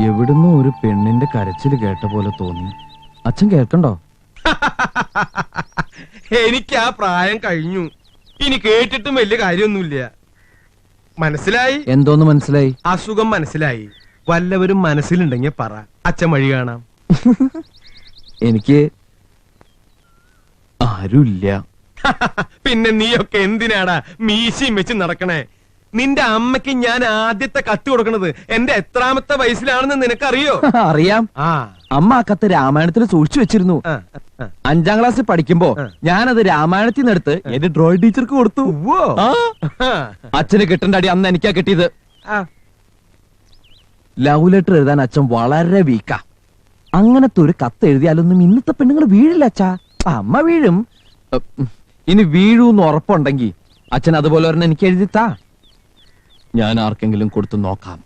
എവിടുന്നോ ഒരു പെണ്ണിന്റെ കരച്ചില് കേട്ട പോലെ തോന്നി. അച്ഛൻ കേൾക്കണ്ടോ? എനിക്ക് ആ പ്രായം കഴിഞ്ഞു. ഇനി കേട്ടിട്ടും വലിയ കാര്യമൊന്നുമില്ല. മനസ്സിലായി? എന്തോന്ന് മനസ്സിലായി? അസുഖം മനസ്സിലായി. വല്ലവരും മനസ്സിലുണ്ടെങ്കിൽ പറ, അച്ഛൻ വഴി കാണാം. എനിക്ക് ആരുമില്ല. പിന്നെ നീയൊക്കെ എന്തിനാടാ മീശയും വെച്ച് നടക്കണേ? നിന്റെ അമ്മയ്ക്ക് ഞാൻ ആദ്യത്തെ കത്ത് കൊടുക്കണത് എന്റെ എത്രാമത്തെ വയസ്സിലാണെന്ന് നിനക്കറിയോ? അറിയാം. ആ അമ്മ ആ കത്ത് രാമായണത്തിൽ സൂക്ഷിച്ചു വെച്ചിരുന്നു. 5ാം ക്ലാസ്സിൽ പഠിക്കുമ്പോ ഞാനത് രാമായണത്തിൽ നിന്ന് എടുത്ത് എന്റെ ഡ്രോയിങ് ടീച്ചർക്ക് കൊടുത്തു. ആ. അച്ഛന് കിട്ടേണ്ട അടി അന്ന് എനിക്കാ കിട്ടിയത്. ലവ് ലെറ്റർ എഴുതാൻ അച്ഛൻ വളരെ വീക്കാ. അങ്ങനത്തെ ഒരു കത്ത് എഴുതിയാലൊന്നും ഇന്നത്തെ പെണ്ണുങ്ങൾ വീഴില്ല അച്ഛാ. അമ്മ വീഴും. ഇനി വീഴൂന്ന് ഉറപ്പുണ്ടെങ്കിൽ അച്ഛൻ അതുപോലെ ഒരെണ്ണം എനിക്ക് എഴുതിത്താ. ഞാൻ ആർക്കെങ്കിലും കൊടുത്തു നോക്കാം.